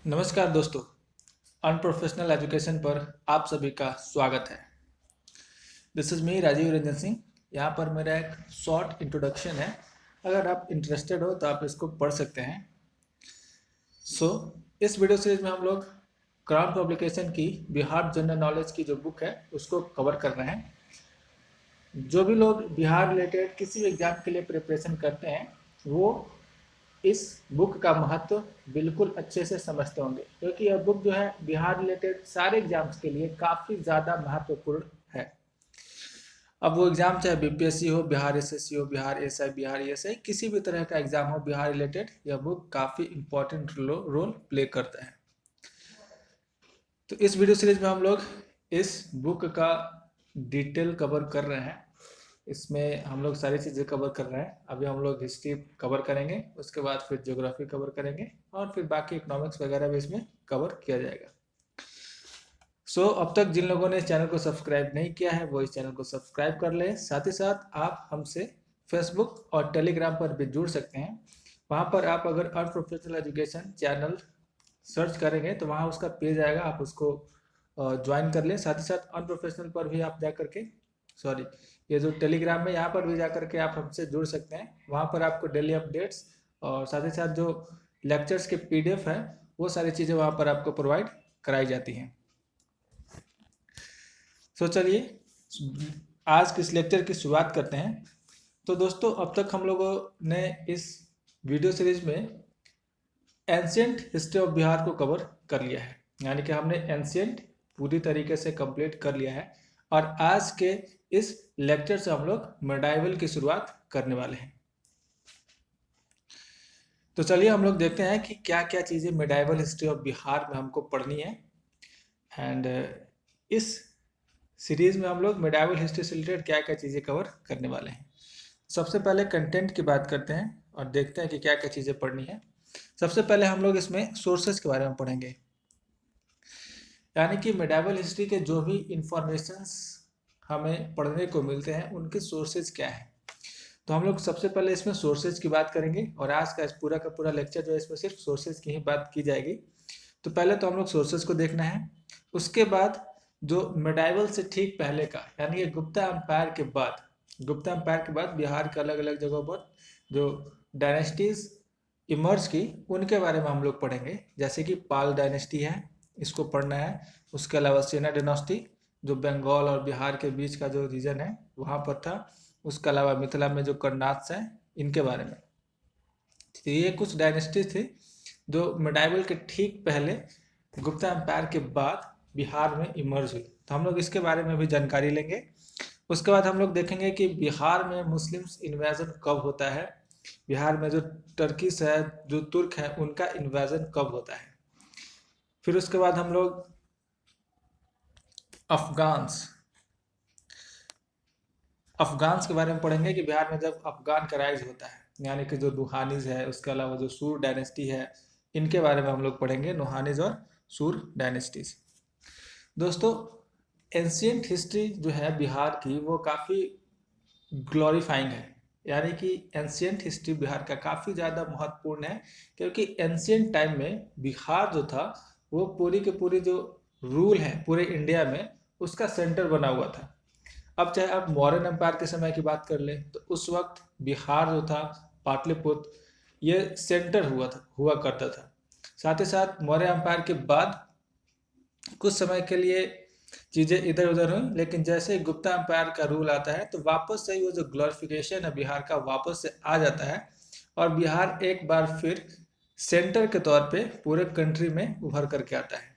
नमस्कार दोस्तों, unprofessional education पर आप सभी का स्वागत है। This is me Rajeev Ranjan Singh. यहाँ पर मेरा एक शॉर्ट इंट्रोडक्शन है। अगर आप इंटरेस्टेड हो तो आप इसको पढ़ सकते हैं। इस वीडियो सीरीज में हम लोग क्राउन पब्लिकेशन की बिहार जनरल नॉलेज की जो बुक है उसको कवर कर रहे हैं। जो भी लोग बिहार रिलेटेड किसी भी एग्ज़ाम के लिए प्रिपरेशन करते हैं वो इस बुक का महत्व बिल्कुल अच्छे से समझते होंगे, क्योंकि यह बुक जो है बिहार रिलेटेड सारे एग्जाम्स के लिए काफ़ी ज़्यादा महत्वपूर्ण है। अब वो एग्ज़ाम चाहे बीपीएससी हो, बिहार एसएससी हो, बिहार एसआई, बिहार ईएसआई, किसी भी तरह का एग्ज़ाम हो बिहार रिलेटेड, यह बुक काफ़ी इंपॉर्टेंट रोल प्ले करता है। तो इस वीडियो सीरीज में हम लोग इस बुक का डिटेल कवर कर रहे हैं। इसमें हम लोग सारी चीज़ें कवर कर रहे हैं। अभी हम लोग हिस्ट्री कवर करेंगे, उसके बाद फिर ज्योग्राफी कवर करेंगे और फिर बाकी इकोनॉमिक्स वगैरह भी इसमें कवर किया जाएगा। अब तक जिन लोगों ने इस चैनल को सब्सक्राइब नहीं किया है वो इस चैनल को सब्सक्राइब कर लें। साथ ही साथ आप हमसे फेसबुक और टेलीग्राम पर भी जुड़ सकते हैं। वहाँ पर आप अगर अनप्रोफेशनल एजुकेशन चैनल सर्च करेंगे तो वहाँ उसका पेज आएगा, आप उसको ज्वाइन कर लें। साथ ही साथ अनप्रोफेशनल पर भी आप जा करके ये जो टेलीग्राम में, यहाँ पर भी जा करके आप हमसे जुड़ सकते हैं। वहाँ पर आपको डेली अपडेट्स और साथ ही साथ जो लेक्चर्स के पीडीएफ है वो सारी चीज़ें वहाँ पर आपको प्रोवाइड कराई जाती हैं। चलिए आज के इस लेक्चर की शुरुआत करते हैं। तो दोस्तों, अब तक हम लोगों ने इस वीडियो सीरीज में एंशियंट हिस्ट्री ऑफ बिहार को कवर कर लिया है, यानी कि हमने एंशियंट पूरी तरीके से कंप्लीट कर लिया है। और आज के इस लेक्चर से हम लोग मेडाइवल की शुरुआत करने वाले हैं। तो चलिए हम लोग देखते हैं कि क्या क्या चीज़ें मेडाइवल हिस्ट्री ऑफ बिहार में हमको पढ़नी है। एंड इस सीरीज में हम लोग मेडाइवल हिस्ट्री से रिलेटेड क्या क्या चीज़ें कवर करने वाले हैं। सबसे पहले कंटेंट की बात करते हैं और देखते हैं कि क्या क्या चीज़ें पढ़नी है। सबसे पहले हम लोग इसमें सोर्सेज के बारे में पढ़ेंगे, यानी कि मेडाइवल हिस्ट्री के जो भी इंफॉर्मेशंस हमें पढ़ने को मिलते हैं उनके सोर्सेज क्या है। तो हम लोग सबसे पहले इसमें सोर्सेज की बात करेंगे और आज का पूरा का पूरा लेक्चर जो है इसमें सिर्फ सोर्सेज की ही बात की जाएगी। तो पहले तो हम लोग सोर्सेज को देखना है। उसके बाद जो मेडाइवल से ठीक पहले का, यानी कि गुप्ता एम्पायर के बाद बिहार के अलग अलग जगहों पर जो डायनेस्टीज इमर्ज की उनके बारे में हम लोग पढ़ेंगे। जैसे कि पाल डायनेस्टी है, इसको पढ़ना है। उसके अलावा सेना डायनेस्टी जो बंगाल और बिहार के बीच का जो रीजन है वहाँ पर था। उसके अलावा मिथिला में जो कर्नाट्स हैं इनके बारे में। तो ये कुछ डायनेस्टीज थी जो मेडाइवल के ठीक पहले गुप्ता एम्पायर के बाद बिहार में इमर्ज हुई। तो हम लोग इसके बारे में भी जानकारी लेंगे। उसके बाद हम लोग देखेंगे कि बिहार में मुस्लिम्स इन्वेजन कब होता है, बिहार में जो टर्किस है, जो तुर्क है, उनका इन्वेजन कब होता है। फिर उसके बाद हम लोग अफगान्स के बारे में पढ़ेंगे कि बिहार में जब अफगान का राइज होता है, यानी कि जो नुहानीज है, उसके अलावा जो सूर डायनेस्टी है, इनके बारे में हम लोग पढ़ेंगे, नुहानीज और सूर डायनेस्टीज। दोस्तों, एंशियंट हिस्ट्री जो है बिहार की वो काफ़ी ग्लोरीफाइंग है, यानी कि एंशियंट हिस्ट्री बिहार का काफ़ी ज़्यादा महत्वपूर्ण है, क्योंकि एंशियंट टाइम में बिहार जो था वो पूरी के पूरी जो रूल है पूरे इंडिया में उसका सेंटर बना हुआ था। अब चाहे आप मौर्यन एम्पायर के समय की बात कर लें तो उस वक्त बिहार जो था, पाटलिपुत्र, ये सेंटर हुआ करता था। साथ ही साथ मौर्य एम्पायर के बाद कुछ समय के लिए चीज़ें इधर उधर हुई, लेकिन जैसे ही गुप्ता एम्पायर का रूल आता है तो वापस से वो जो ग्लोरिफिकेशन है बिहार का वापस से आ जाता है और बिहार एक बार फिर सेंटर के तौर पे पूरे कंट्री में उभर करके आता है।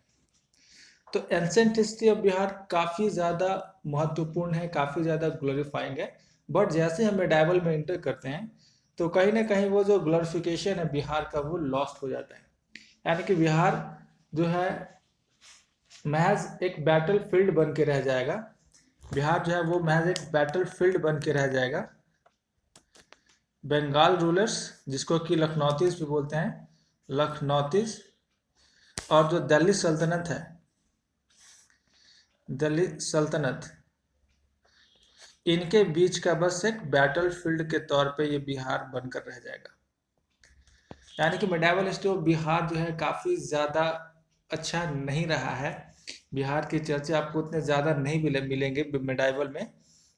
तो एंशिएंट हिस्ट्री ऑफ बिहार काफ़ी ज़्यादा महत्वपूर्ण है, काफ़ी ज़्यादा ग्लोरीफाइंग है। बट जैसे हम मेडाइवल में इंटर करते हैं तो कहीं ना कहीं वो जो ग्लोरिफिकेशन है बिहार का वो लॉस्ट हो जाता है, यानी कि बिहार जो है महज एक बैटल फील्ड बन के रह जाएगा। बिहार जो है वो महज एक बैटल फील्ड बन के रह जाएगा। बंगाल रूलर्स, जिसको कि लखनौतीस भी बोलते हैं, लखनौतीस, और जो दिल्ली सल्तनत है, दिल्ली सल्तनत, इनके बीच का बस एक बैटल फील्ड के तौर पे ये बिहार बनकर रह जाएगा। यानी कि मेडाइवल हिस्ट्री ऑफ बिहार जो है काफ़ी ज़्यादा अच्छा नहीं रहा है। बिहार के चर्चे आपको उतने ज़्यादा नहीं मिलेंगे मेडाइवल में,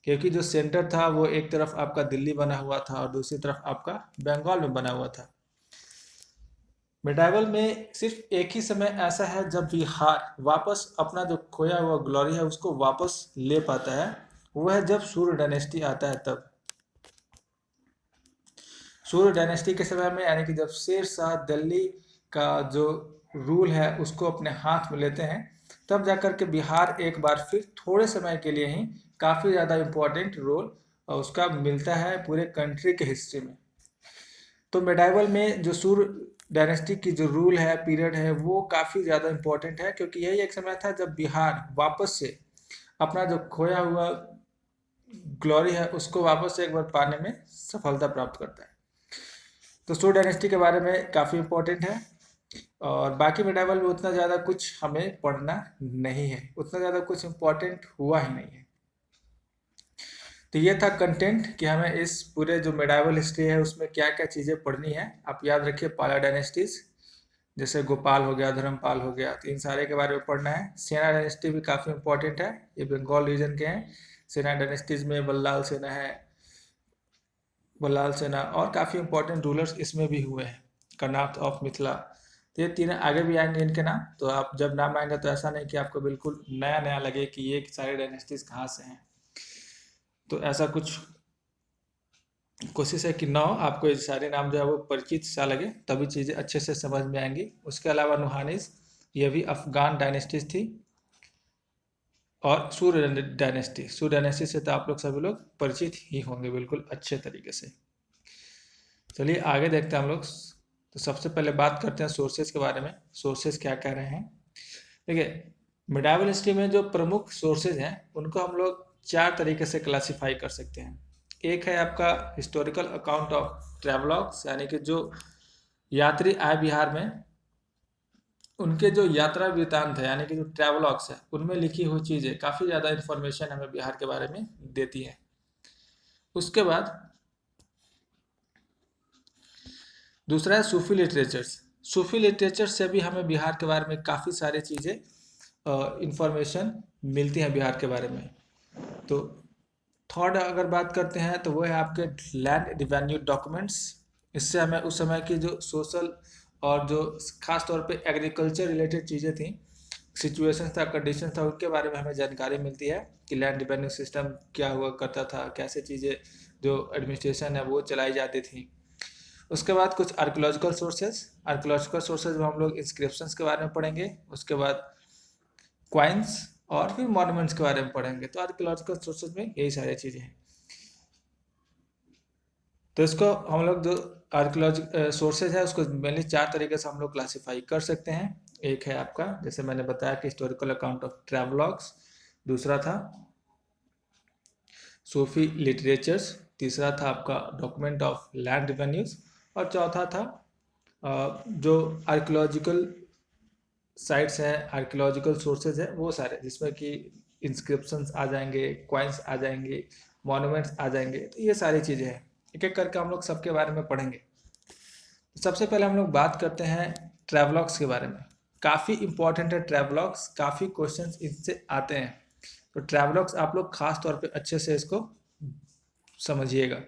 क्योंकि जो सेंटर था वो एक तरफ आपका दिल्ली बना हुआ था और दूसरी तरफ आपका बंगाल में बना हुआ था। मिडाइवल में सिर्फ एक ही समय ऐसा है जब बिहार वापस अपना जो खोया हुआ ग्लोरी है उसको वापस ले पाता है, वो है जब सूर्य डायनेस्टी आता है तब। सूर्य डायनेस्टी के समय में, यानी कि जब शेर शाह दिल्ली का जो रूल है उसको अपने हाथ में लेते हैं, तब जाकर के बिहार एक बार फिर थोड़े समय के लिए ही काफ़ी ज़्यादा इम्पोर्टेंट रोल उसका मिलता है पूरे कंट्री के हिस्ट्री में। तो मेडाइवल में जो सूर्य डायनेस्टी की जो रूल है, पीरियड है, वो काफ़ी ज़्यादा इम्पोर्टेंट है, क्योंकि यही एक समय था जब बिहार वापस से अपना जो खोया हुआ ग्लोरी है उसको वापस से एक बार पाने में सफलता प्राप्त करता है। तो सूर्य डायनेस्टी के बारे में काफ़ी इम्पोर्टेंट है, और बाकी मेडाइवल में उतना ज़्यादा कुछ हमें पढ़ना नहीं है, उतना ज़्यादा कुछ इम्पोर्टेंट हुआ ही नहीं है। तो ये था कंटेंट कि हमें इस पूरे जो मेडाइवल हिस्ट्री है उसमें क्या क्या चीज़ें पढ़नी है। आप याद रखिए, पाला डायनेस्टीज जैसे गोपाल हो गया, धर्मपाल हो गया, तो इन सारे के बारे में पढ़ना है। सेना डायनेस्टी भी काफ़ी इंपॉर्टेंट है, ये बंगाल रीजन के हैं। सेना डायनेस्टीज में बल्लाल सेना है, बल्लाल सेना और काफ़ी इंपॉर्टेंट रूलर्स इसमें भी हुए हैं, कर्नाट ऑफ मिथिला। तो ये तीन आगे भी आएंगे इनके नाम, तो आप जब नाम आएंगे तो ऐसा नहीं कि आपको बिल्कुल नया नया लगे कि ये सारे डायनेस्टीज कहाँ से हैं। तो ऐसा कुछ कोशिश है कि ना हो, आपको ये सारे नाम जो है वो परिचित सा लगे, तभी चीज़ें अच्छे से समझ में आएंगी। उसके अलावा नुहानीज, ये भी अफगान डायनेस्टीज थी। और सूर्य डायनेस्टी, सूर्य डायनेस्टी से तो आप लोग सभी लोग परिचित ही होंगे बिल्कुल अच्छे तरीके से। चलिए आगे देखते हैं हम लोग। तो सबसे पहले बात करते हैं सोर्सेज के बारे में, सोर्सेज क्या कह रहे हैं। देखिए, मिडाइवल हिस्ट्री में जो प्रमुख सोर्सेज हैं उनको हम लोग 4 तरीके से क्लासिफाई कर सकते हैं। एक है आपका हिस्टोरिकल अकाउंट ऑफ ट्रैवलॉग्स, यानी कि जो यात्री आए बिहार में उनके जो यात्रा वृत्तांत है, यानी कि जो ट्रैवलॉग्स है, उनमें लिखी हुई चीज़ें काफ़ी ज़्यादा इन्फॉर्मेशन हमें बिहार के बारे में देती है। उसके बाद दूसरा है सूफी लिटरेचर्स। सूफी लिटरेचर से भी हमें बिहार के बारे में काफ़ी सारी चीज़ें इंफॉर्मेशन मिलती हैं बिहार के बारे में। तो थर्ड अगर बात करते हैं तो वो है आपके लैंड रिवेन्यू डॉक्यूमेंट्स। इससे हमें उस समय की जो सोशल और जो खास तौर पे एग्रीकल्चर रिलेटेड चीज़ें थी, सिचुएशन था, कंडीशन था, उनके बारे में हमें जानकारी मिलती है कि लैंड रिवेन्यू सिस्टम क्या हुआ करता था, कैसे चीज़ें जो एडमिनिस्ट्रेशन है वो चलाई जाती थी। उसके बाद कुछ आर्कोलॉजिकल सोर्सेज में हम लोग इंस्क्रिप्शंस के बारे में पढ़ेंगे। उसके बाद क्वाइंस और फिर मॉन्यूमेंट्स के बारे में पढ़ेंगे। तो आर्कोलॉजिकल सोर्सेज में यही सारी चीज़ें हैं। तो इसको हम लोग जो आर्कोलॉजिकल सोर्सेज है उसको मेनली 4 तरीके से हम लोग क्लासीफाई कर सकते हैं। एक है आपका, जैसे मैंने बताया कि हिस्टोरिकल अकाउंट ऑफ ट्रैवलॉग्स, दूसरा था सूफी लिटरेचर्स, तीसरा था आपका डॉक्यूमेंट ऑफ लैंड रिवेन्यूज, और चौथा था जो आर्कोलॉजिकल साइट्स हैं, आर्कोलॉजिकल सोर्सेज है वो सारे, जिसमें कि इंस्क्रिप्शंस आ जाएंगे, क्वाइंस आ जाएंगे, मॉन्यूमेंट्स आ जाएंगे। तो ये सारी चीज़ें हैं, एक एक करके हम लोग सबके बारे में पढ़ेंगे। सबसे पहले हम लोग बात करते हैं ट्रैवलॉग्स के बारे में। काफ़ी इंपॉर्टेंट है ट्रैवलॉग्स, काफ़ी क्वेश्चंस इनसे आते हैं। तो ट्रैवलॉग्स आप लोग खास तौर पे अच्छे से इसको समझिएगा।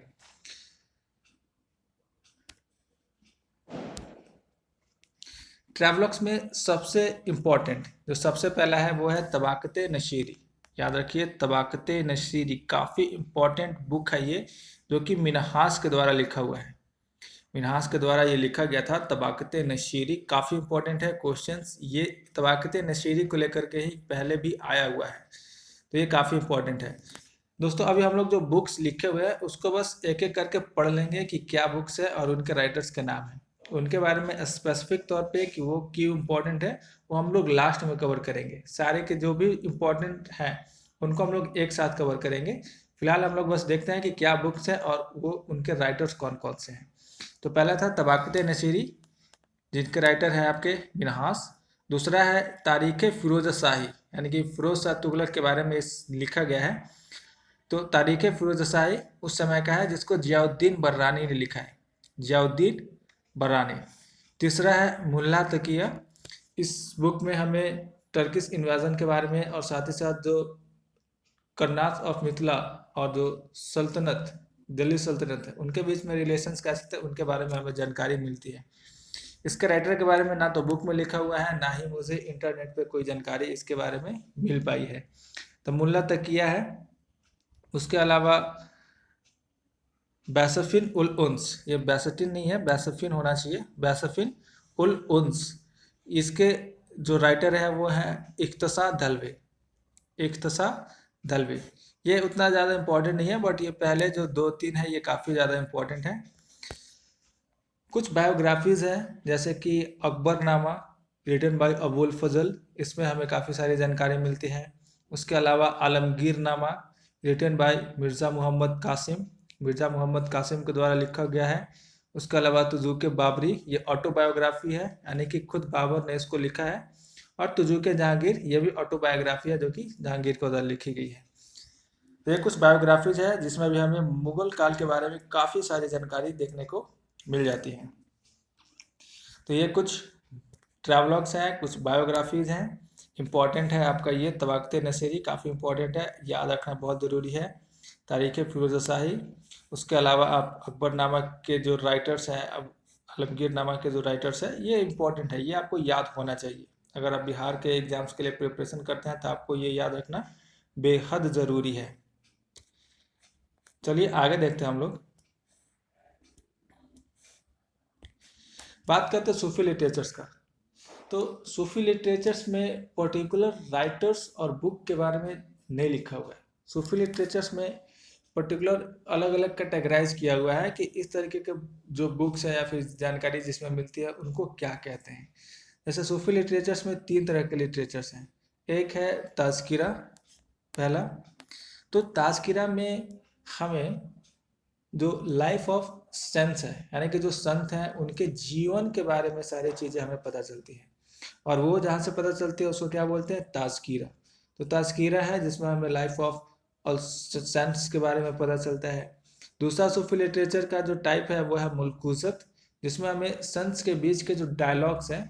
ट्रैवलॉग्स में सबसे इम्पॉर्टेंट जो सबसे पहला है वो है तबाकत नशीरी। याद रखिए, तबाकत नशीरी काफ़ी इम्पॉर्टेंट बुक है ये, जो कि मिन्हास के द्वारा लिखा हुआ है। मिन्हास के द्वारा ये लिखा गया था। तबाकत नशीरी काफ़ी इम्पोर्टेंट है। क्वेश्चंस ये तबाकत नशीरी को लेकर के ही पहले भी आया हुआ है, तो ये काफ़ी इम्पोर्टेंट है। दोस्तों, अभी हम लोग जो बुक्स लिखे हुए हैं उसको बस एक एक करके पढ़ लेंगे कि क्या बुक्स है और उनके राइटर्स के नाम हैं। उनके बारे में स्पेसिफिक तौर पे कि वो क्यों इम्पोर्टेंट है वो हम लोग लास्ट में कवर करेंगे। सारे के जो भी इम्पोर्टेंट हैं उनको हम लोग एक साथ कवर करेंगे। फिलहाल हम लोग बस देखते हैं कि क्या बुक्स हैं और वो उनके राइटर्स कौन कौन से हैं। तो पहला था तबाकत नशीरी, जिनके राइटर हैं आपके मिन्हास। दूसरा है तारीख़ फ़िरोज़ शाही, यानी कि फ़िरोज़ शाह तुगलक के बारे में लिखा गया है। तो तारीख़ फ़िरोज़ शाही उस समय का है जिसको ज़ियाउद्दीन बर्रानी ने लिखा है, ज़ियाउद्दीन बर्रानी। तीसरा है मुल्ला तकिया। इस बुक में हमें टर्किश इन्वेजन के बारे में और साथ ही साथ जो कर्नाट ऑफ मिथिला और जो सल्तनत दिल्ली सल्तनत है उनके बीच में रिलेशंस कैसे थे उनके बारे में हमें जानकारी मिलती है। इसके राइटर के बारे में ना तो बुक में लिखा हुआ है, ना ही मुझे इंटरनेट पे कोई जानकारी इसके बारे में मिल पाई है। तो मुल्ला तकिया है। उसके अलावा बैसफिन उल उन्स, ये बैसटिन नहीं है, बैसफिन होना चाहिए, बैसफिन उल उन्स। इसके जो राइटर है वो है इख्तसा दलवे, इख्तसा दलवे। ये उतना ज़्यादा इम्पोर्टेंट नहीं है, बट ये पहले जो 2-3 है ये काफ़ी ज़्यादा इम्पोर्टेंट है। कुछ बायोग्राफीज है जैसे कि अकबरनामा रिटन बाय अबुल फजल, इसमें हमें काफ़ी सारी जानकारी मिलती है। उसके अलावा आलमगीरनामा रिटन बाय मिर्ज़ा मोहम्मद कासिम, मिर्ज़ा मोहम्मद कासिम के द्वारा लिखा गया है। उसके अलावा तुजुक बाबरी, ये ऑटोबायोग्राफी है, यानी कि खुद बाबर ने इसको लिखा है। और तुजुक जहांगीर, ये भी ऑटोबायोग्राफी है जो कि जहांगीर के द्वारा लिखी गई है। तो ये कुछ बायोग्राफीज है जिसमें भी हमें मुगल काल के बारे में काफ़ी सारी जानकारी देखने को मिल जाती है। तो ये कुछ ट्रैवलॉग्स हैं, कुछ बायोग्राफीज हैं। इम्पॉर्टेंट है आपका ये तबख्ते नसीरी, काफ़ी इम्पॉर्टेंट है, याद रखना बहुत ज़रूरी है। तारीख़ फिरोज़ शाही, उसके अलावा आप अकबरनामा के जो राइटर्स हैं, अब आलमगीरनामा के जो राइटर्स हैं, ये इम्पॉर्टेंट है, ये आपको याद होना चाहिए। अगर आप बिहार के एग्जाम्स के लिए प्रिपरेशन करते हैं तो आपको ये याद रखना बेहद ज़रूरी है। चलिए आगे देखते हैं हम लोग। बात करते हैं सूफी लिटरेचर्स का। तो सूफी लिटरेचर्स में पर्टिकुलर राइटर्स और बुक के बारे में नहीं लिखा हुआ है। सूफी लिटरेचर्स में पर्टिकुलर अलग अलग कैटेगराइज किया हुआ है कि इस तरीके के जो बुक्स है या फिर जानकारी जिसमें मिलती है उनको क्या कहते हैं। जैसे सूफी लिटरेचर्स में 3 तरह के लिटरेचर्स हैं। एक है ताज़किरा, पहला। तो ताज़किरा में हमें जो लाइफ ऑफ सेंस है, यानी कि जो संत हैं उनके जीवन के बारे में सारी चीज़ें हमें पता चलती हैं, और वो जहाँ से पता चलती है उसको क्या बोलते हैं, ताज़किरा। तो ताज़किरा है जिसमें हमें लाइफ ऑफ और सेंस के बारे में पता चलता है। दूसरा सूफी लिटरेचर का जो टाइप है वो है मुल्कुज़त, जिसमें हमें संस के बीच के जो डायलॉग्स हैं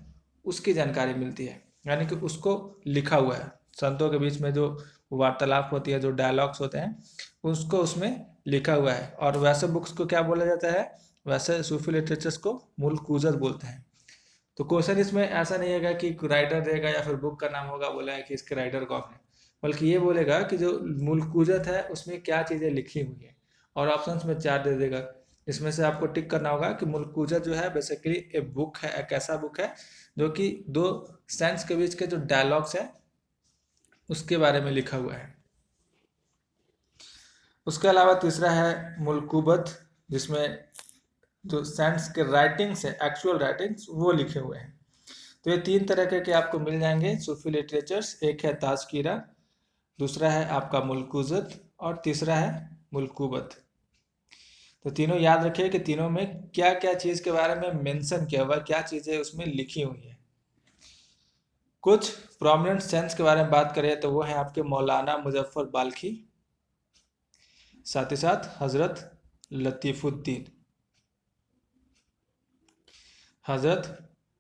उसकी जानकारी मिलती है, यानी कि उसको लिखा हुआ है। संतों के बीच में जो वार्तालाप होती है, जो डायलॉग्स होते हैं, उसको उसमें लिखा हुआ है। और वैसे बुक्स को क्या बोला जाता है, वैसे सूफी लिटरेचर्स को मुल्कुज़त बोलते हैं। तो क्वेश्चन इसमें ऐसा नहीं है कि राइटर देगा या फिर बुक का नाम होगा, बोला है कि इसके राइटर कौन है, बल्कि ये बोलेगा कि जो मुल्कुज़त है उसमें क्या चीज़ें लिखी हुई है, और ऑप्शंस में 4 दे देगा। इसमें से आपको टिक करना होगा कि मुल्कुज़त जो है बेसिकली एक बुक है, एक ऐसा बुक है जो कि 2 सेंस के बीच के जो डायलॉग्स है उसके बारे में लिखा हुआ है। उसके अलावा तीसरा है मुल्कुबत, जिसमें जो सेंस के राइटिंग्स है, एक्चुअल राइटिंग्स, वो लिखे हुए हैं। तो ये 3 तरह के आपको मिल जाएंगे सूफी लिटरेचर्स। एक है ताज़किरा, दूसरा है आपका मुल्कुज़त, और तीसरा है मुल्कुबत। तो तीनों याद रखिए कि तीनों में क्या क्या चीज़ के बारे में मेंशन किया हुआ है, क्या चीज़ें उसमें लिखी हुई है। कुछ प्रोमिनेंट सेंस के बारे में बात करें तो वो है आपके मौलाना मुजफ्फर बाल्खी, साथ ही साथ हज़रत लतीफ़ुद्दीन, हज़रत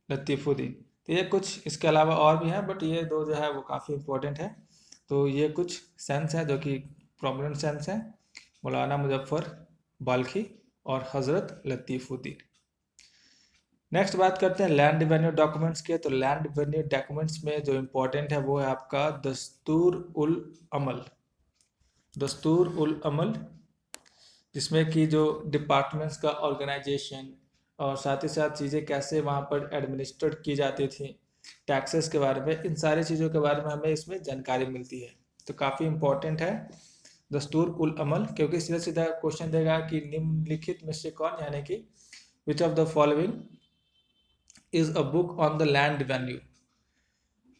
लतीफ़ुद्दीन। तो ये कुछ इसके अलावा और भी हैं, बट ये 2 जो है वो काफ़ी इम्पोर्टेंट है। तो ये कुछ सेंस है जो कि प्रोमिनेंट सेंस है, मौलाना मुजफ्फर बाल्खी और हज़रत लतीफ़ुद्दीन। नेक्स्ट बात करते हैं लैंड रेवेन्यू डॉक्यूमेंट्स के। तो लैंड रेवेन्यू डॉक्यूमेंट्स में जो इम्पोर्टेंट है वो है आपका दस्तूर उल अमल, दस्तूर उल अमल, जिसमें कि जो डिपार्टमेंट्स का ऑर्गेनाइजेशन और साथ ही साथ चीज़ें कैसे वहाँ पर एडमिनिस्ट्रेट की जाती थी, टैक्सेस के बारे में, इन सारी चीज़ों के बारे में हमें इसमें जानकारी मिलती है। तो काफ़ी इम्पोर्टेंट है दस्तूर उल अमल, क्योंकि सीधा सीधा क्वेश्चन देगा कि निम्नलिखित में से कौन, यानी कि which of the following is a book on the land revenue.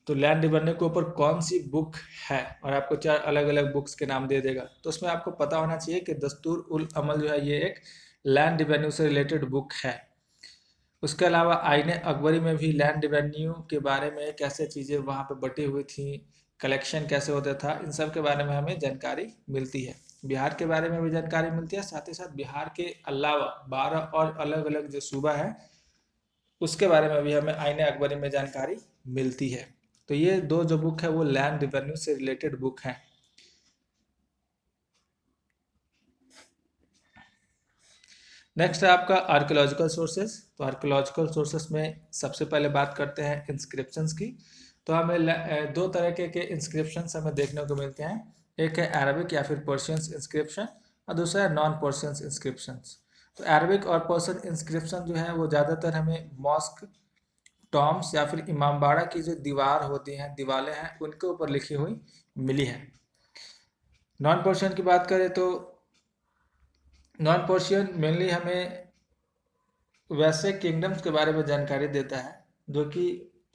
तो लैंड रेवेन्यू के ऊपर कौन सी बुक है, और आपको 4 अलग अलग बुक्स के नाम दे देगा। तो उसमें आपको पता होना चाहिए कि दस्तूर उल अमल जो है ये एक लैंड रेवेन्यू से रिलेटेड बुक है। उसके अलावा आईने अकबरी में भी लैंड रेवेन्यू के बारे में कैसे चीज़ें वहाँ पे बटी हुई थी, कलेक्शन कैसे होता था, इन सब के बारे में हमें जानकारी मिलती है। बिहार के बारे में भी जानकारी मिलती है, साथ ही साथ बिहार के अलावा 12 और अलग अलग जो सूबा है उसके बारे में भी हमें आईने अकबरी में जानकारी मिलती है। तो ये दो जो बुक है वो लैंड रेवेन्यू से रिलेटेड बुक हैं। नेक्स्ट है आपका आर्कियोलॉजिकल सोर्सेज। तो आर्कियोलॉजिकल सोर्सेज में सबसे पहले बात करते हैं इंस्क्रिप्शंस की। तो हमें दो तरह के इंस्क्रिप्शंस हमें देखने को मिलते हैं। एक है अरबिक या फिर पर्शियंस इंस्क्रिप्शन और दूसरा है नॉन पर्शियंस इंस्क्रिप्शंस। तो अरबिक और पर्शियन इंस्क्रिप्शन जो है वो ज़्यादातर हमें मॉस्क, टॉम्स या फिर इमामबाड़ा की जो दीवार होती हैं, दीवारें हैं, उनके ऊपर लिखी हुई मिली है। नॉन पर्शियन की बात करें तो नॉन पर्शियन मेनली हमें वैसे किंगडम्स के बारे में जानकारी देता है जो कि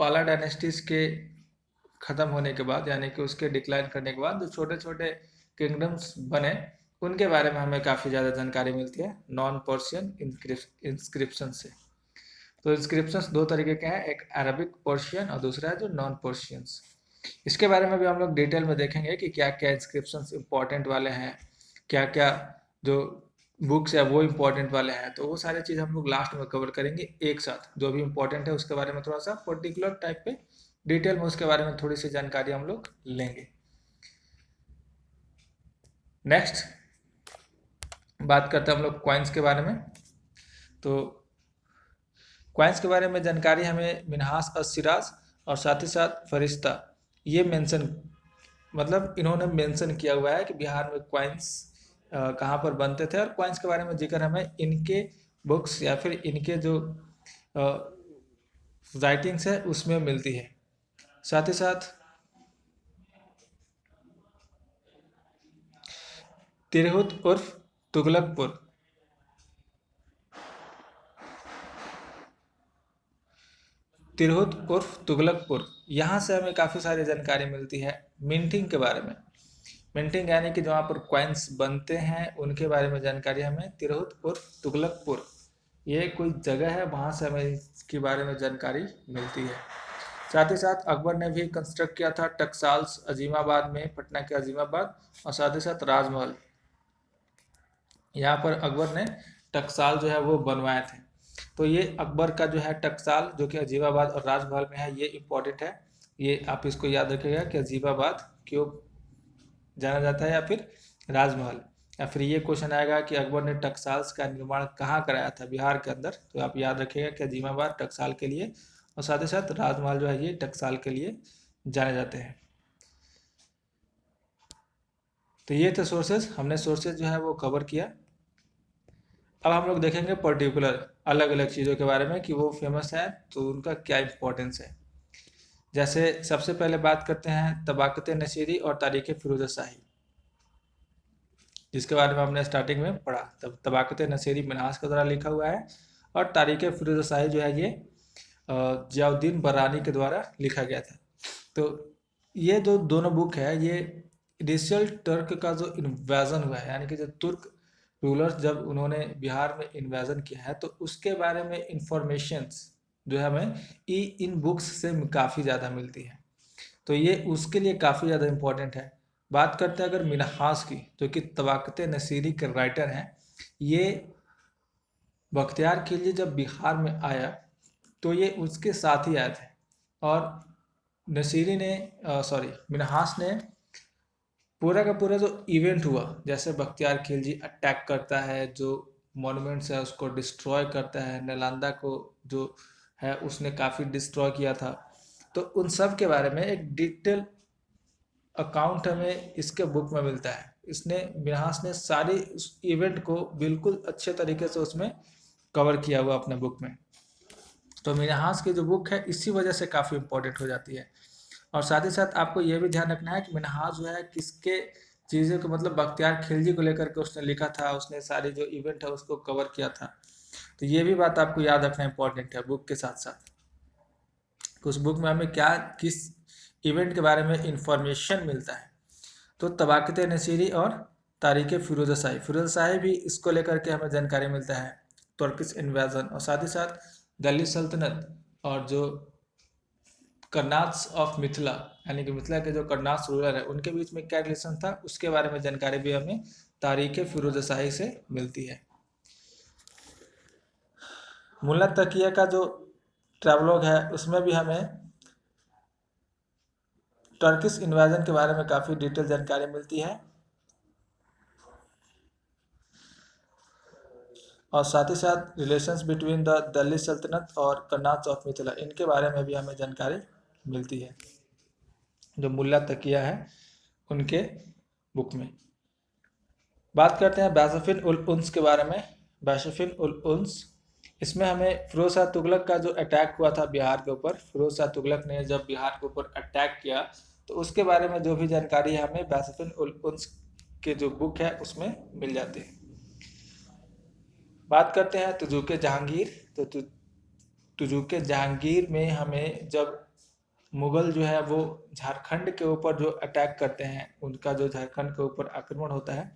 पाला डायनेस्टीज के ख़त्म होने के बाद, यानी कि उसके डिक्लाइन करने के बाद जो छोटे छोटे किंगडम्स बने उनके बारे में हमें काफ़ी ज़्यादा जानकारी मिलती है नॉन पर्शियन इंस्क्रिप्शन से। तो इंस्क्रिप्शंस दो तरीके के हैं, एक अरबिक पर्शियन और दूसरा है जो नॉन पर्शियंस। इसके बारे में भी हम लोग डिटेल में देखेंगे कि क्या क्या इंस्क्रिप्शंस इंपॉर्टेंट वाले हैं, क्या क्या जो बुक्स है वो इम्पोर्टेंट वाले हैं। तो वो सारी चीज़ हम लोग लास्ट में कवर करेंगे एक साथ। जो भी इम्पोर्टेंट है उसके बारे में थोड़ा सा पर्टिकुलर टाइप पे डिटेल में उसके बारे में थोड़ी सी जानकारी हम लोग लेंगे। नेक्स्ट बात करते हैं हम लोग कॉइन्स के बारे में। तो कॉइन्स के बारे में जानकारी हमें मिन्हास अस-सिराज और साथ ही साथ फरिश्ता ये मेंशन, मतलब इन्होंने मेंशन किया हुआ है कि बिहार में कॉइन्स कहाँ पर बनते थे, और कॉइन्स के बारे में जिक्र हमें इनके बुक्स या फिर इनके जो राइटिंग्स है उसमें मिलती है। साथ ही साथ तिरहुत उर्फ तुगलकपुर, तिरहुत उर्फ तुगलकपुर, यहाँ से हमें काफ़ी सारी जानकारी मिलती है मिंटिंग के बारे में। मिंटिंग यानी कि जहाँ पर कॉइन्स बनते हैं उनके बारे में जानकारी हमें तिरहुत उर्फ तुगलकपुर, ये कोई जगह है, वहाँ से हमें इसके बारे में जानकारी मिलती है। साथ ही साथ अकबर ने भी कंस्ट्रक्ट किया था टकसाल्स अजीमाबाद में, पटना के अजीमाबाद, और साथ ही साथ राजमहल, यहाँ पर अकबर ने टकसाल जो है वो बनवाए थे। तो ये अकबर का जो है टकसाल जो कि अजीमाबाद और राजमहल में है, ये इम्पोर्टेंट है। ये आप इसको याद रखिएगा कि अजीमाबाद क्यों जाना जाता है या फिर राजमहल। या फिर ये क्वेश्चन आएगा कि अकबर ने टकसाल्स का निर्माण कहाँ कराया था बिहार के अंदर, तो आप याद रखिएगा कि अजीमाबाद टकसाल के लिए, और साथ ही साथ राजमहल जो है ये टकसाल के लिए जाने जाते हैं। तो ये थे सोर्सेज, हमने सोर्सेज जो है वो कवर किया। अब हम लोग देखेंगे पर्टिकुलर अलग अलग चीज़ों के बारे में कि वो फेमस है तो उनका क्या इम्पोर्टेंस है। जैसे सबसे पहले बात करते हैं तबाकत नसीरी और तारीख फिरोज शाही, जिसके बारे में हमने स्टार्टिंग में पढ़ा। तब तबाकत नसीरी मिन्हास के द्वारा लिखा हुआ है और तारीख फिरोज शाही जो है ये जियाउद्दीन बरानी के द्वारा लिखा गया था। तो ये जो दोनों बुक है ये इनिशियल टर्क का जो इन्वेजन हुआ है, यानी कि जो तुर्क रूलर्स जब उन्होंने बिहार में इन्वेजन किया है तो उसके बारे में इंफॉर्मेशंस जो है हमें इन बुक्स से काफ़ी ज़्यादा मिलती है। तो ये उसके लिए काफ़ी ज़्यादा इम्पोर्टेंट है। बात करते हैं अगर मिन्हास की, जो कि तबाकत नसीरी के राइटर हैं, ये बख्तियार खिलजी जब बिहार में आया तो ये उसके साथ ही आए थे, और नसीरी ने मिन्हास ने पूरा का पूरा जो इवेंट हुआ, जैसे बख्तियार खिलजी अटैक करता है, जो मॉन्यूमेंट्स है उसको डिस्ट्रॉय करता है, नालंदा को जो है उसने काफ़ी डिस्ट्रॉय किया था, तो उन सब के बारे में एक डिटेल अकाउंट हमें इसके बुक में मिलता है। इसने मिन्हास ने सारी उस इवेंट को बिल्कुल अच्छे तरीके से उसमें कवर किया हुआ अपने बुक में। तो मिन्हास की जो बुक है इसी वजह से काफ़ी इम्पोर्टेंट हो जाती है। और साथ ही साथ आपको ये भी ध्यान रखना है कि मिन्हास जो है किसके चीज़ों को, मतलब बख्तियार खिलजी को लेकर के उसने लिखा था, उसने सारी जो इवेंट है उसको कवर किया था। तो ये भी बात आपको याद रखना इम्पोर्टेंट है बुक के साथ साथ। उस बुक में हमें क्या किस इवेंट के बारे में इंफॉर्मेशन मिलता है। तो तबाकत नसीरी और तारीख फिरोज शाही, फिरोज शाही भी इसको लेकर के हमें जानकारी मिलता है, तुर्किश इन्वेजन, और साथ ही साथ दिल्ली सल्तनत और जो कर्नाट्स ऑफ मिथिला, यानी कि मिथिला के जो कर्नाट्स रूलर है उनके बीच में क्या रिलेशन था उसके बारे में जानकारी भी हमें तारीख फिरोज शाही से मिलती है। मुल्ला तकिया का जो ट्रैवलॉग है, उसमें भी हमें टर्किश इन्वेजन के बारे में काफ़ी डिटेल जानकारी मिलती है और साथ ही साथ रिलेशंस बिटवीन द दिल्ली सल्तनत और कर्नाट ऑफ मिथिला, इनके बारे में भी हमें जानकारी मिलती है जो मुल्ला तकिया है उनके बुक में। बात करते हैं बैसफिन उल उन्स के बारे में। बैसफिन उल उन्स, इसमें हमें फिरोज शाह तुगलक का जो अटैक हुआ था बिहार के ऊपर, फिरोज शाह तुगलक ने जब बिहार के ऊपर अटैक किया तो उसके बारे में जो भी जानकारी है हमें बैसफिन उल उन्स के जो बुक है उसमें मिल जाती है। बात करते हैं तुजुके जहांगीर। तो तुजुके जहांगीर में हमें जब मुगल जो है वो झारखंड के ऊपर जो अटैक करते हैं, उनका जो झारखंड के ऊपर आक्रमण होता है,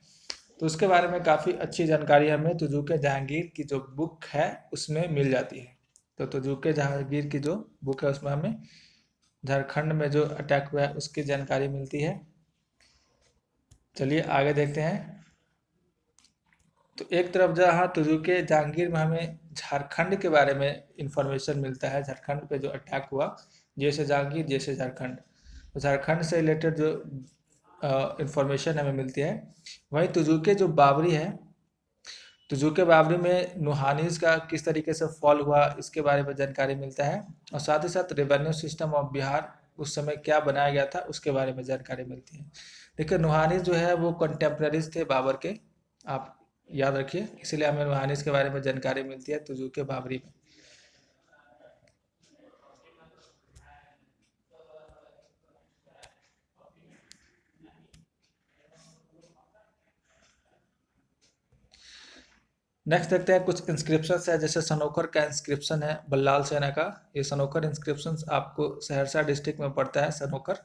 तो उसके बारे में काफ़ी अच्छी जानकारी हमें तुजुके जहांगीर की जो बुक है उसमें मिल जाती है। तो तुजुके जहांगीर की जो बुक है उसमें हमें झारखंड में जो अटैक हुआ है उसकी जानकारी मिलती है। चलिए आगे देखते हैं। तो एक तरफ जहाँ तुजुके जहांगीर में हमें झारखंड के बारे में इंफॉर्मेशन मिलता है, झारखंड पे जो अटैक हुआ, जैसे जहांगीर जैसे झारखंड, तो झारखंड से रिलेटेड जो इंफॉर्मेशन हमें मिलती है। वहीं तुजुके जो बाबरी है, तुजुके बाबरी में नुहानीज का किस तरीके से फॉल हुआ इसके बारे में जानकारी मिलता है और साथ ही साथ रेवेन्यू सिस्टम ऑफ बिहार उस समय क्या बनाया गया था उसके बारे में जानकारी मिलती है। देखिए नुहानीज जो है वो कंटेम्प्रेरीज थे बाबर के, आप याद रखिए, इसीलिए हमें नुहानीज के बारे में जानकारी मिलती है तुजुके बाबरी में। नेक्स्ट देखते हैं कुछ इंस्क्रिप्शन है, जैसे सनोकर का इंस्क्रिप्शन है बल्लाल सेना का। ये सनोकर इंस्क्रिप्शन आपको सहरसा डिस्ट्रिक्ट में पड़ता है सनोकर,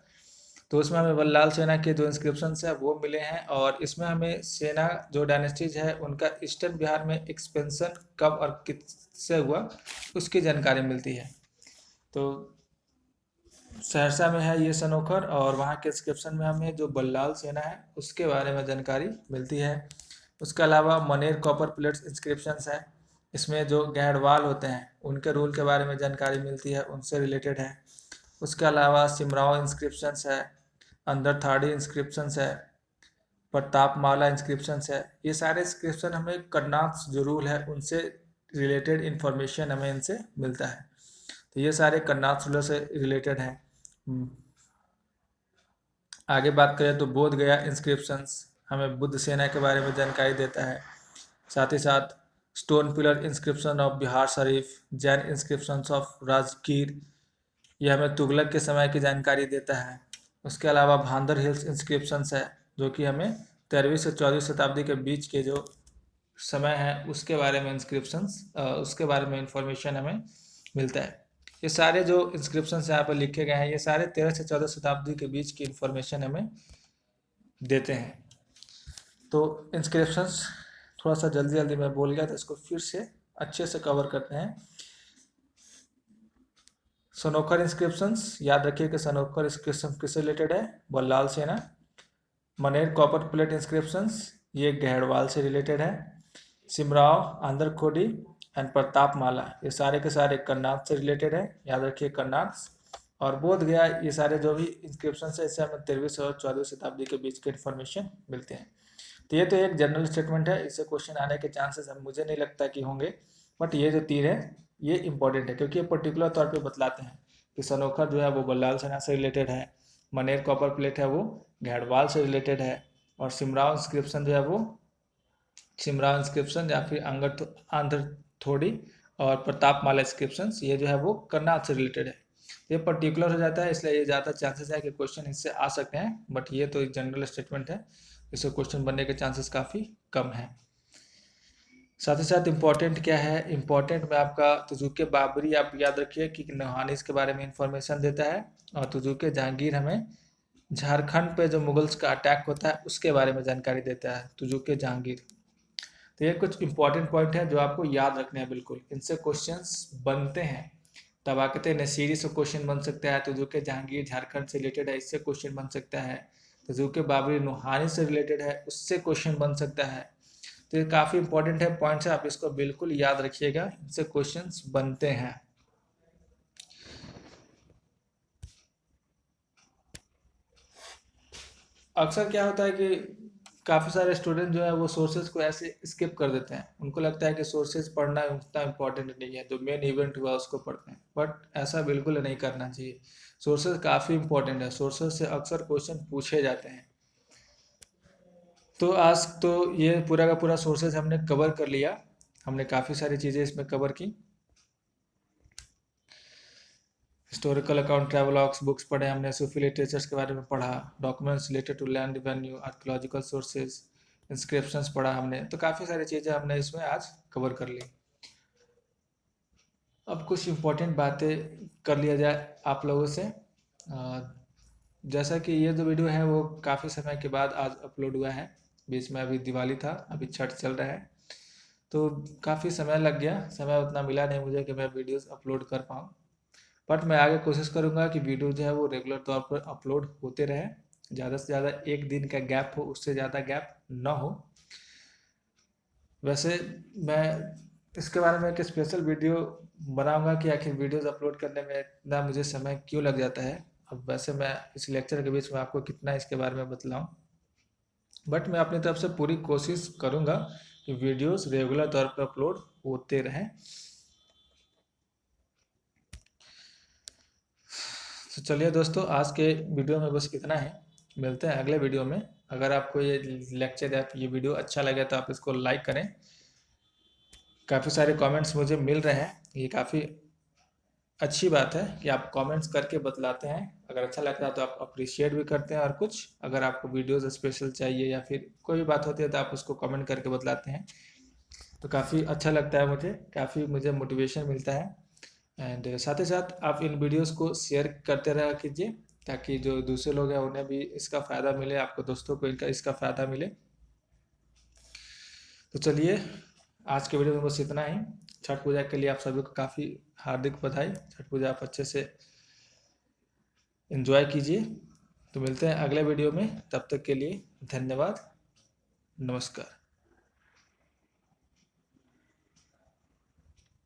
तो उसमें हमें बल्लाल सेना के जो इंस्क्रिप्शन है वो मिले हैं और इसमें हमें सेना जो डायनेस्टीज है उनका ईस्टर्न बिहार में एक्सपेंशन कब और किससे हुआ उसकी जानकारी मिलती है। तो सहरसा में है ये सनोकर और वहाँ के इंस्क्रिप्शन में हमें जो बल्लाल सेना है उसके बारे में जानकारी मिलती है। उसके अलावा मनेर कॉपर प्लेट्स इंस्क्रिप्शंस है, इसमें जो गैंडवाल होते हैं उनके रूल के बारे में जानकारी मिलती है, उनसे रिलेटेड है। उसके अलावा सिमराव इंस्क्रिप्शंस है, अंदर थाड़ी इंस्क्रिप्शंस है, प्रतापमाला इंस्क्रिप्शंस है। ये सारे इंस्क्रिप्शन हमें कर्नाट जो रूल है उनसे रिलेटेड इंफॉर्मेशन हमें इनसे मिलता है। तो ये सारे कर्नाट रूलर से रिलेटेड हैं। आगे बात करें तो बोध गया इंस्क्रिप्शंस हमें बुद्ध सेना के बारे में जानकारी देता है। साथ ही साथ stone pillar inscription of Bihar Sharif, Jain inscriptions of Rajgir, यह हमें तुगलक के समय की जानकारी देता है। उसके अलावा भांदर हिल्स इंस्क्रिप्शंस है जो कि हमें 13वीं से 14वीं शताब्दी के बीच के जो समय है उसके बारे में इंस्क्रिप्शंस उसके बारे में इंफॉर्मेशन हमें मिलता है। ये सारे जो इंस्क्रिप्शन यहाँ पर लिखे गए हैं ये सारे 13 से 14 शताब्दी के बीच की इंफॉर्मेशन हमें देते हैं। तो इंस्क्रिप्शंस थोड़ा सा जल्दी जल्दी मैं बोल गया तो इसको फिर से अच्छे से कवर करते हैं। सनोकर इंस्क्रिप्शंस, याद रखिए कि सनोकर इंस्क्रिप्शन किससे रिलेटेड है, बल्लाल सेना। मनेर कॉपर प्लेट इंस्क्रिप्शंस ये गहड़वाल से रिलेटेड है। सिमराव, आंध्र खोडी एंड प्रतापमाला ये सारे के सारे कर्नाट से रिलेटेड है, याद रखिए कर्नाट। और बोध गया, ये सारे जो भी इंस्क्रिप्शन है इससे हमें 13वीं से 14वीं शताब्दी के बीच के इन्फॉर्मेशन मिलते हैं। तो ये तो एक जनरल स्टेटमेंट है, इससे क्वेश्चन आने के चांसेस मुझे नहीं लगता कि होंगे, बट ये जो तीर है ये इंपॉर्टेंट है क्योंकि ये पर्टिकुलर तौर पे बतलाते हैं कि सनोखर जो है वो बल्लाल सेना से रिलेटेड है, मनेर कॉपर प्लेट है वो गहड़वाल से रिलेटेड है, और सिमराव इंस्क्रिप्शन जो है वो सिमराव इंस्क्रिप्शन या फिर आंध्र थोड़ी और प्रतापमाला इंस्क्रिप्शन ये जो है वो कर्नाट से रिलेटेड है। ये पर्टिकुलर हो जाता है इसलिए ये ज़्यादा चांसेस है कि क्वेश्चन इससे आ सकते हैं, बट ये तो एक जनरल स्टेटमेंट है, इससे क्वेश्चन बनने के चांसेस काफ़ी कम है। साथ ही साथ इम्पोर्टेंट क्या है, इम्पोर्टेंट में आपका तुजुके बाबरी आप याद रखिए कि नुहानीस के बारे में इंफॉर्मेशन देता है, और तुजुके जहांगीर हमें झारखंड पे जो मुगल्स का अटैक होता है उसके बारे में जानकारी देता है तुजुके जहांगीर। तो ये कुछ इंपॉर्टेंट पॉइंट है जो आपको याद रखने हैं, बिल्कुल इनसे क्वेश्चंस बनते हैं। तबाकत नसीरी से क्वेश्चन बन सकता है, तुजुके जहांगीर झारखंड से रिलेटेड है इससे क्वेश्चन बन सकता है, तुजुके बाबरी नुहानी से रिलेटेड है उससे क्वेश्चन बन सकता है। तो ये काफ़ी इंपॉर्टेंट है पॉइंट्स है, आप इसको बिल्कुल याद रखिएगा, इनसे क्वेश्चंस बनते हैं। अक्सर क्या होता है कि काफ़ी सारे स्टूडेंट जो है वो सोर्सेज को ऐसे स्किप कर देते हैं। उनको लगता है कि सोर्सेज पढ़ना उतना इम्पोर्टेंट नहीं है, जो मेन इवेंट हुआ उसको पढ़ते हैं, बट ऐसा बिल्कुल नहीं करना चाहिए। सोर्सेज काफ़ी इंपॉर्टेंट है, सोर्सेज से अक्सर क्वेश्चन पूछे जाते हैं। तो आज तो ये पूरा का पूरा सोर्सेज हमने कवर कर लिया। हमने काफ़ी सारी चीज़ें इसमें कवर की। हिस्टोरिकल अकाउंट, ट्रैवलॉग्स, बुक्स पढ़े हमने, सूफी लिटरेचर्स के बारे में पढ़ा, documents related to land revenue, archaeological sources, inscriptions पढ़ा हमने। तो काफ़ी सारी चीज़ें हमने इसमें आज कवर कर ली। अब कुछ इम्पोर्टेंट बातें कर लिया जाए आप लोगों से। जैसा कि ये जो वीडियो है वो काफ़ी समय के बाद आज अपलोड हुआ है। बीच में अभी दिवाली था, अभी छठ चल रहा है, तो काफ़ी समय लग गया। समय उतना मिला नहीं मुझे कि मैं वीडियोस अपलोड कर पाऊँ, बट मैं आगे कोशिश करूँगा कि वीडियो जो है वो रेगुलर तौर पर अपलोड होते रहे। ज़्यादा से ज़्यादा एक दिन का गैप हो, उससे ज़्यादा गैप ना हो। वैसे मैं इसके बारे में एक स्पेशल वीडियो बनाऊंगा कि आखिर वीडियोस अपलोड करने में इतना मुझे समय क्यों लग जाता है। अब वैसे मैं इस लेक्चर के बीच में आपको कितना इसके बारे में बतलाऊं, बट मैं अपनी तरफ से पूरी कोशिश करूंगा कि वीडियोस रेगुलर तौर पर अपलोड होते रहें। तो चलिए दोस्तों, आज के वीडियो में बस इतना ही। मिलते हैं अगले वीडियो में। अगर आपको ये लेक्चर या ये वीडियो अच्छा लगे तो आप इसको लाइक करें। काफ़ी सारे कमेंट्स मुझे मिल रहे हैं, ये काफ़ी अच्छी बात है कि आप कमेंट्स करके बतलाते हैं। अगर अच्छा लगता है तो आप अप्रिशिएट भी करते हैं, और कुछ अगर आपको वीडियोस स्पेशल चाहिए या फिर कोई भी बात होती है तो आप उसको कमेंट करके बतलाते हैं। तो काफ़ी अच्छा लगता है मुझे, काफ़ी मुझे मोटिवेशन मिलता है। एंड साथ ही साथ आप इन वीडियोस को शेयर करते रहा कीजिए, ताकि जो दूसरे लोग हैं उन्हें भी इसका फ़ायदा मिले, आपको दोस्तों को इनका इसका फ़ायदा मिले। तो चलिए, आज के वीडियो में बस इतना ही। छठ पूजा के लिए आप सभी को काफ़ी हार्दिक बधाई। छठ पूजा आप अच्छे से एंजॉय कीजिए। तो मिलते हैं अगले वीडियो में, तब तक के लिए धन्यवाद, नमस्कार।